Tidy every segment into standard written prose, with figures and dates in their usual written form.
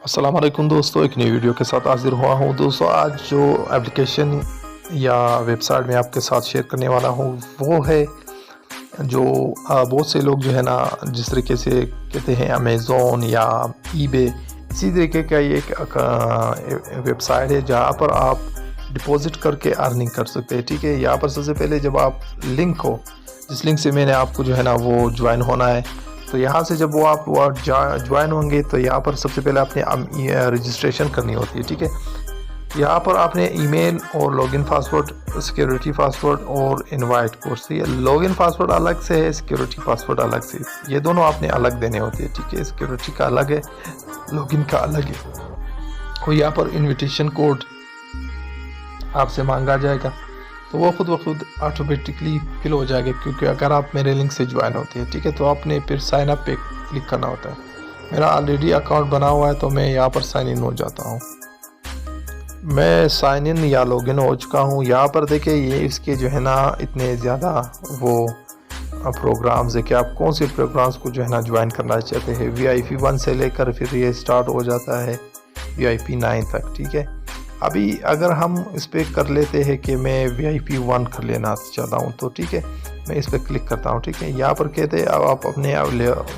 अस्सलाम वालेकुम दोस्तों, एक नई वीडियो के साथ हाजिर हुआ हूँ। दोस्तों, आज जो एप्लीकेशन या वेबसाइट में आपके साथ शेयर करने वाला हूँ वो है जो बहुत से लोग जो है ना, जिस तरीके से कहते हैं अमेज़ोन या ईबे, इसी तरीके का ये एक वेबसाइट है जहाँ पर आप डिपॉजिट करके अर्निंग कर सकते हैं। ठीक है, यहाँ पर सबसे पहले जब आप लिंक हो, जिस लिंक से मैंने आपको जो है ना वो ज्वाइन होना है, तो यहाँ से जब वो आप ज्वाइन होंगे तो यहाँ पर सबसे पहले आपने रजिस्ट्रेशन करनी होती है। ठीक है, यहाँ पर आपने ईमेल और लॉगिन पासवर्ड, सिक्योरिटी पासवर्ड और इनवाइट कोड से, लॉगिन पासवर्ड अलग से है, सिक्योरिटी पासवर्ड अलग से, ये दोनों आपने अलग देने होते हैं। ठीक है, सिक्योरिटी का अलग है, लॉगिन का अलग है। और यहाँ पर इनविटेशन कोड आपसे मांगा जाएगा, तो वो खुद ब खुद ऑटोमेटिकली फिल हो जाएगा, क्योंकि अगर आप मेरे लिंक से ज्वाइन होते हैं। ठीक है, तो आपने फिर साइन अप पे क्लिक करना होता है। मेरा ऑलरेडी अकाउंट बना हुआ है तो मैं यहाँ पर साइन इन हो जाता हूँ। मैं साइन इन या लॉगिन हो चुका हूँ। यहाँ पर देखिए, ये इसके जो है ना इतने ज़्यादा वो प्रोग्राम्स है कि आप कौन से प्रोग्राम्स को जो है ना ज्वाइन करना चाहते हैं। VIP 1 से लेकर फिर ये स्टार्ट हो जाता है VIP 9 तक। ठीक है, अभी अगर हम इस पर कर लेते हैं कि मैं VIP 1 कर लेना चाहता हूँ, तो ठीक है, मैं इस पर क्लिक करता हूँ। ठीक है, यहाँ पर कहते हैं अब आप अपने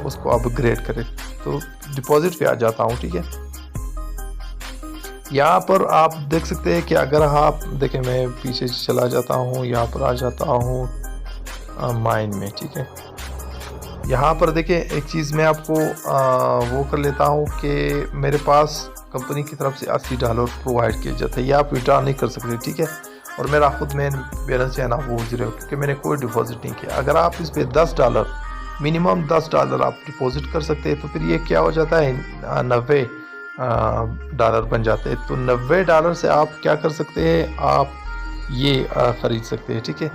उसको अपग्रेड करें, तो डिपॉजिट पे आ जाता हूँ। ठीक है, यहाँ पर आप देख सकते हैं कि अगर आप देखें, मैं पीछे चला जाता हूँ, यहाँ पर आ जाता हूँ माइन में। ठीक है, यहाँ पर देखिए एक चीज़ मैं आपको वो कर लेता हूँ कि मेरे पास कंपनी की तरफ से $80 प्रोवाइड किए जाते हैं, ये आप विड्रॉ नहीं कर सकते। ठीक है, और मेरा खुद मेन बैलेंस है ना वो 0, क्योंकि मैंने कोई डिपॉजिट नहीं किया। अगर आप इस पर $10 मिनिमम $10 आप डिपॉजिट कर सकते हैं, तो फिर ये क्या हो जाता है, $90 बन जाते हैं। तो $90 से आप क्या कर सकते हैं, आप ये ख़रीद सकते हैं। ठीक है,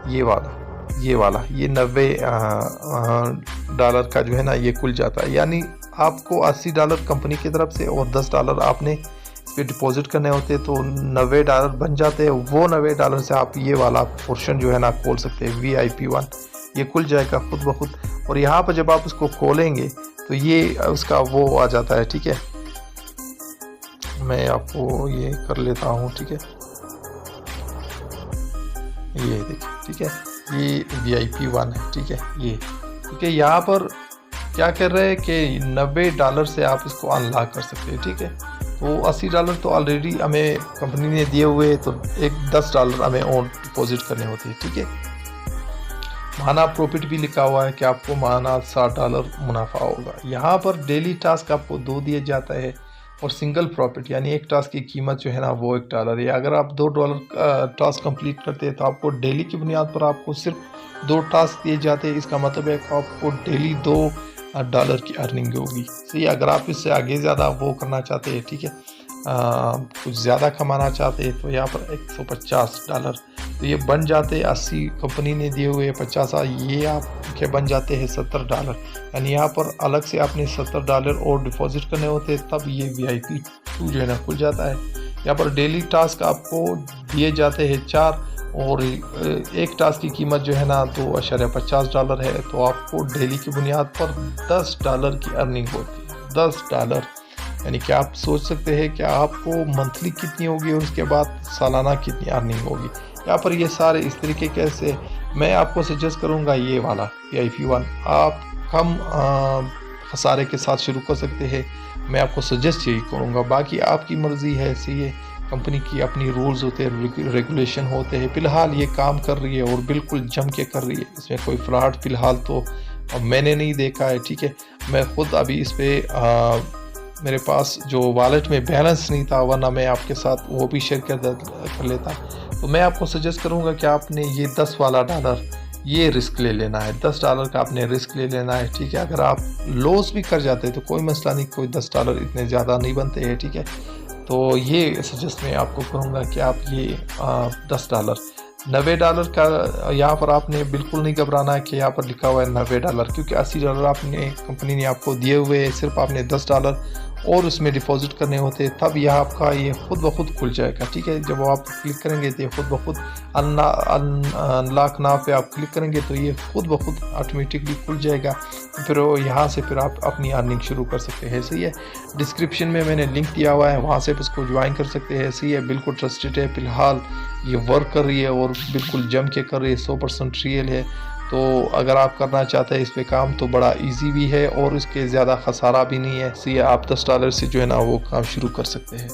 ये वाला ये $90 का जो है ना ये खुल जाता है, यानी आपको $80 कंपनी की तरफ से और $10 आपने इस पर डिपॉजिट करने होते हैं, तो $90 बन जाते हैं। वो $90 से आप ये वाला पोर्शन जो है ना खोल सकते हैं, VIP 1, ये खुल जाएगा खुद ब खुद। और यहाँ पर जब आप उसको खोलेंगे तो ये उसका वो आ जाता है। ठीक है, मैं आपको ये कर लेता हूँ। ठीक है, ये देखिए, ठीक है, ये VIP 1 है। ठीक है, ये ठीक है, यहाँ पर क्या कर रहे हैं कि $90 से आप इसको अनलॉक कर सकते हैं। ठीक है, तो $80 तो ऑलरेडी हमें कंपनी ने दिए हुए, तो एक $10 हमें और डिपॉजिट करने होते हैं। ठीक है, माना प्रॉफिट भी लिखा हुआ है कि आपको माना $60 मुनाफा होगा। यहाँ पर डेली टास्क आपको 2 दिए जाता है, और सिंगल प्रॉफिट यानी एक टास्क की कीमत जो है ना वो $1 है। अगर आप $2 टास्क कंप्लीट करते हैं तो आपको डेली की बुनियाद पर आपको सिर्फ 2 टास्क दिए जाते हैं। इसका मतलब है कि आपको डेली $2 की अर्निंग होगी। सही, अगर आप इससे आगे ज़्यादा वो करना चाहते हैं, ठीक है, कुछ ज़्यादा कमाना चाहते हैं, तो यहाँ पर $150, तो ये बन जाते हैं 80 कंपनी ने दिए हुए 50, ये आपके बन जाते हैं $70। यानी यहाँ पर अलग से आपने $70 और डिपॉजिट करने होते हैं, तब ये VIP 2 जो है ना खुल जाता है। यहाँ पर डेली टास्क आपको दिए जाते हैं 4, और एक टास्क की कीमत जो है ना $2.50 है, तो आपको डेली की बुनियाद पर $10 की अर्निंग होती है। $10 यानी कि आप सोच सकते हैं कि आपको मंथली कितनी होगी और उसके बाद सालाना कितनी अर्निंग होगी। यहाँ पर ये सारे इस तरीके कैसे, मैं आपको सजेस्ट करूँगा ये वाला VIP 1 आप कम खसारे के साथ शुरू कर सकते हैं। मैं आपको सजेस्ट यही करूँगा, बाकी आपकी मर्ज़ी है। सही है, कंपनी की अपनी रूल्स होते हैं, रेगुलेशन होते हैं। फ़िलहाल ये काम कर रही है और बिल्कुल जम के कर रही है, इसमें कोई फ्रॉड फ़िलहाल तो मैंने नहीं देखा है। ठीक है, मैं ख़ुद अभी इस पर मेरे पास जो वॉलेट में बैलेंस नहीं था, वरना मैं आपके साथ वो भी शेयर कर लेता। तो मैं आपको सजेस्ट करूँगा कि आपने ये $10 वाला ये रिस्क ले लेना है। $10 का आपने रिस्क ले लेना है। ठीक है, अगर आप लॉस भी कर जाते हैं तो कोई मसला नहीं, कोई $10 इतने ज़्यादा नहीं बनते हैं। ठीक है, तो ये सजेस्ट मैं आपको करूँगा कि आप ये $10 $90 का यहाँ पर आपने बिल्कुल नहीं घबराना है कि यहाँ पर लिखा हुआ है $90, क्योंकि $80 आपने कंपनी ने आपको दिए हुए हैं, सिर्फ आपने $10 और उसमें डिपॉजिट करने होते हैं, तब यह आपका ये खुद ब खुद खुल जाएगा। ठीक है, जब आप क्लिक करेंगे तो ये खुद ब खुद अनलॉक नाउ पे आप क्लिक करेंगे तो ये खुद ब खुद ऑटोमेटिकली खुल जाएगा। फिर यहाँ से फिर आप अपनी अर्निंग शुरू कर सकते हैं। सही है, डिस्क्रिप्शन में मैंने लिंक दिया हुआ है, वहाँ से उसको ज्वाइन कर सकते हैं। सही है, बिल्कुल ट्रस्टेड है, फ़िलहाल ये वर्क कर रही है और बिल्कुल जम के कर रही है, 100% रियल है। तो अगर आप करना चाहते हैं इस पे काम तो बड़ा इजी भी है और इसके ज़्यादा खसारा भी नहीं है। सही है, आप $10 से जो है ना वो काम शुरू कर सकते हैं।